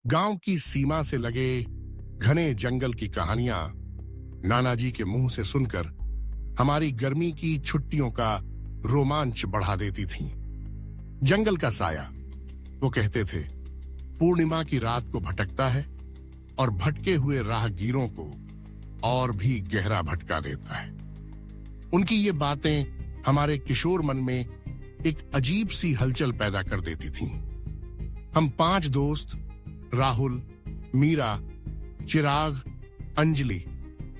गांव की सीमा से लगे घने जंगल की कहानियां नाना जी के मुंह से सुनकर हमारी गर्मी की छुट्टियों का रोमांच बढ़ा देती थीं। जंगल का साया, वो कहते थे, पूर्णिमा की रात को भटकता है और भटके हुए राहगीरों को और भी गहरा भटका देता है। उनकी ये बातें हमारे किशोर मन में एक अजीब सी हलचल पैदा कर देती थीं। हम 5 दोस्त राहुल, मीरा, चिराग, अंजलि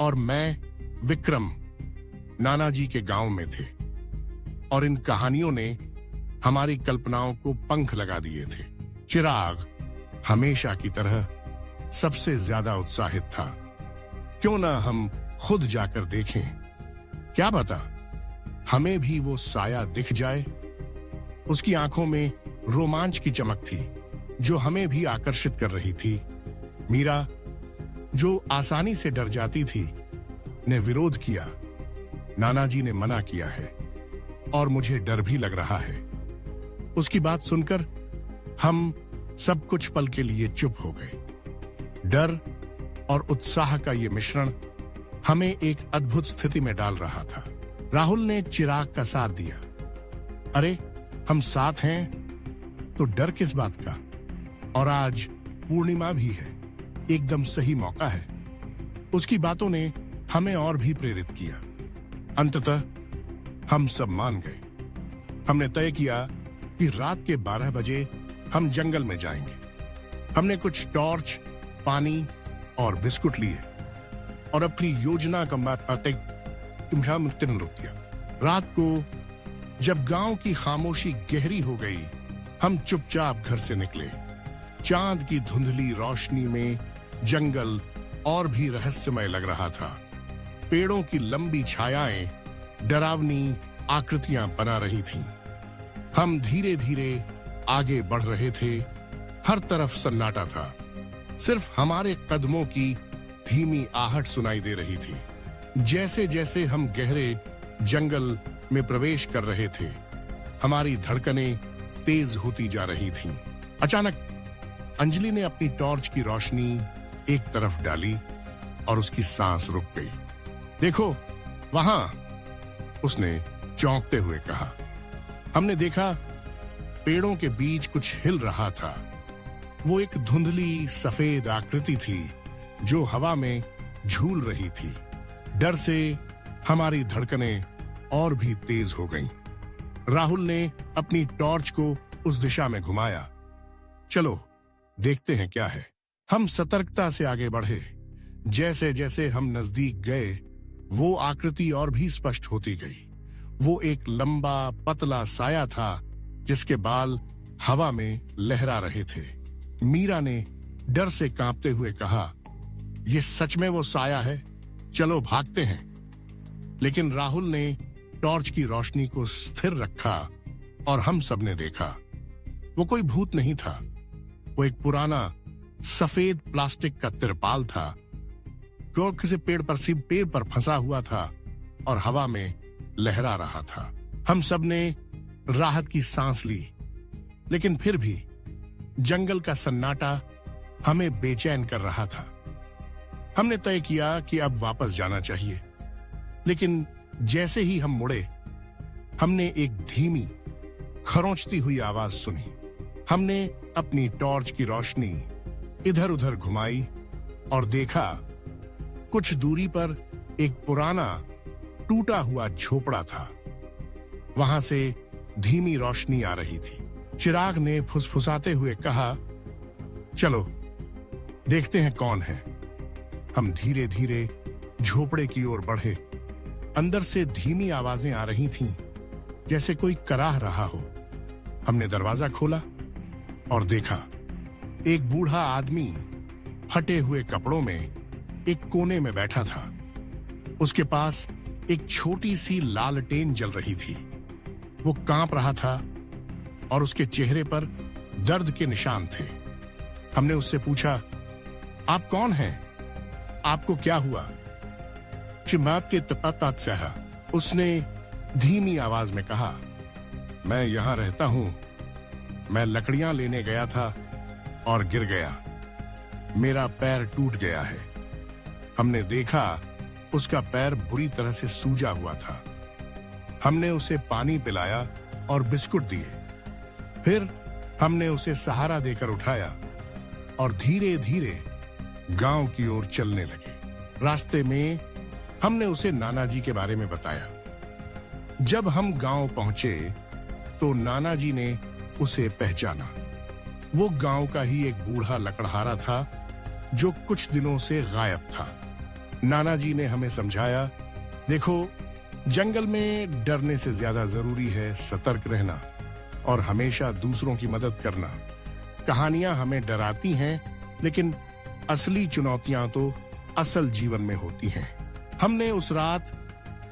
और मैं विक्रम नाना जी के गांव में थे और इन कहानियों ने हमारी कल्पनाओं को पंख लगा दिए थे। चिराग हमेशा की तरह सबसे ज्यादा उत्साहित था। क्यों ना हम खुद जाकर देखें, क्या पता हमें भी वो साया दिख जाए। उसकी आंखों में रोमांच की चमक थी जो हमें भी आकर्षित कर रही थी। मीरा, जो आसानी से डर जाती थी, ने विरोध किया। नाना जी ने मना किया है और मुझे डर भी लग रहा है। उसकी बात सुनकर हम सब कुछ पल के लिए चुप हो गए। डर और उत्साह का ये मिश्रण हमें एक अद्भुत स्थिति में डाल रहा था। राहुल ने चिराग का साथ दिया। अरे, हम साथ हैं तो डर किस बात का? और आज पूर्णिमा भी है, एकदम सही मौका है। उसकी बातों ने हमें और भी प्रेरित किया। अंततः हम सब मान गए। हमने तय किया कि रात के 12 बजे हम जंगल में जाएंगे। हमने कुछ टॉर्च, पानी और बिस्कुट लिए और अपनी योजना का दिया। रात को जब गांव की खामोशी गहरी हो गई, हम चुपचाप घर से निकले। चांद की धुंधली रोशनी में जंगल और भी रहस्यमय लग रहा था। पेड़ों की लंबी छायाएं डरावनी आकृतियां बना रही थीं। हम धीरे धीरे आगे बढ़ रहे थे। हर तरफ सन्नाटा था। सिर्फ हमारे कदमों की धीमी आहट सुनाई दे रही थी। जैसे जैसे हम गहरे जंगल में प्रवेश कर रहे थे, हमारी धड़कनें तेज होती जा रही थीं। अचानक अंजलि ने अपनी टॉर्च की रोशनी एक तरफ डाली और उसकी सांस रुक गई। देखो वहां, उसने चौंकते हुए कहा। हमने देखा पेड़ों के बीच कुछ हिल रहा था। वो एक धुंधली सफेद आकृति थी जो हवा में झूल रही थी। डर से हमारी धड़कनें और भी तेज हो गईं। राहुल ने अपनी टॉर्च को उस दिशा में घुमाया। चलो देखते हैं क्या है। हम सतर्कता से आगे बढ़े। जैसे जैसे हम नजदीक गए, वो आकृति और भी स्पष्ट होती गई। वो एक लंबा पतला साया था जिसके बाल हवा में लहरा रहे थे। मीरा ने डर से कांपते हुए कहा, ये सच में वो साया है, चलो भागते हैं। लेकिन राहुल ने टॉर्च की रोशनी को स्थिर रखा और हम सब ने देखा। वो कोई भूत नहीं था। वो एक पुराना सफेद प्लास्टिक का तिरपाल था जो किसी पेड़ पर फंसा हुआ था और हवा में लहरा रहा था। हम सब ने राहत की सांस ली, लेकिन फिर भी जंगल का सन्नाटा हमें बेचैन कर रहा था। हमने तय किया कि अब वापस जाना चाहिए, लेकिन जैसे ही हम मुड़े, हमने एक धीमी खरोंचती हुई आवाज सुनी। हमने अपनी टॉर्च की रोशनी इधर उधर घुमाई और देखा कुछ दूरी पर एक पुराना टूटा हुआ झोपड़ा था। वहां से धीमी रोशनी आ रही थी। चिराग ने फुसफुसाते हुए कहा, चलो देखते हैं कौन है। हम धीरे धीरे झोपड़े की ओर बढ़े। अंदर से धीमी आवाजें आ रही थीं, जैसे कोई कराह रहा हो। हमने दरवाजा खोला और देखा एक बूढ़ा आदमी फटे हुए कपड़ों में एक कोने में बैठा था। उसके पास एक छोटी सी लालटेन जल रही थी। वो कांप रहा था और उसके चेहरे पर दर्द के निशान थे। हमने उससे पूछा, आप कौन हैं? आपको क्या हुआ? उसने धीमी आवाज में कहा, मैं यहां रहता हूं। मैं लकड़ियां लेने गया था और गिर गया। मेरा पैर टूट गया है। हमने देखा उसका पैर बुरी तरह से सूजा हुआ था। हमने उसे पानी पिलाया और बिस्कुट दिए। फिर हमने उसे सहारा देकर उठाया और धीरे धीरे गांव की ओर चलने लगे। रास्ते में हमने उसे नाना जी के बारे में बताया। जब हम गांव पहुंचे तो नाना जी ने उसे पहचाना। वो गांव का ही एक बूढ़ा लकड़हारा था जो कुछ दिनों से गायब था। नाना जी ने हमें समझाया, देखो, जंगल में डरने से ज्यादा जरूरी है सतर्क रहना और हमेशा दूसरों की मदद करना। कहानियां हमें डराती हैं, लेकिन असली चुनौतियां तो असल जीवन में होती हैं। हमने उस रात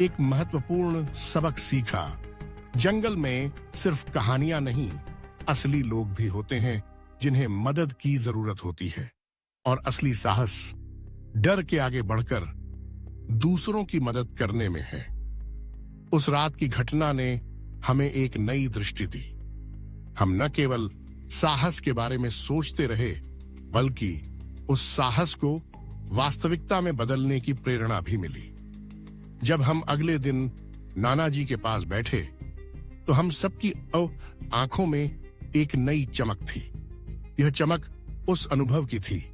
एक महत्वपूर्ण सबक सीखा। जंगल में सिर्फ कहानियां नहीं, असली लोग भी होते हैं जिन्हें मदद की जरूरत होती है। और असली साहस डर के आगे बढ़कर दूसरों की मदद करने में है। उस रात की घटना ने हमें एक नई दृष्टि दी। हम न केवल साहस के बारे में सोचते रहे, बल्कि उस साहस को वास्तविकता में बदलने की प्रेरणा भी मिली। जब हम अगले दिन नाना जी के पास बैठे तो हम सबकी आंखों में एक नई चमक थी। यह चमक उस अनुभव की थी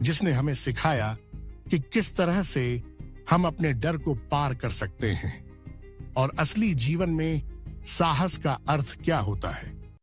जिसने हमें सिखाया कि किस तरह से हम अपने डर को पार कर सकते हैं और असली जीवन में साहस का अर्थ क्या होता है।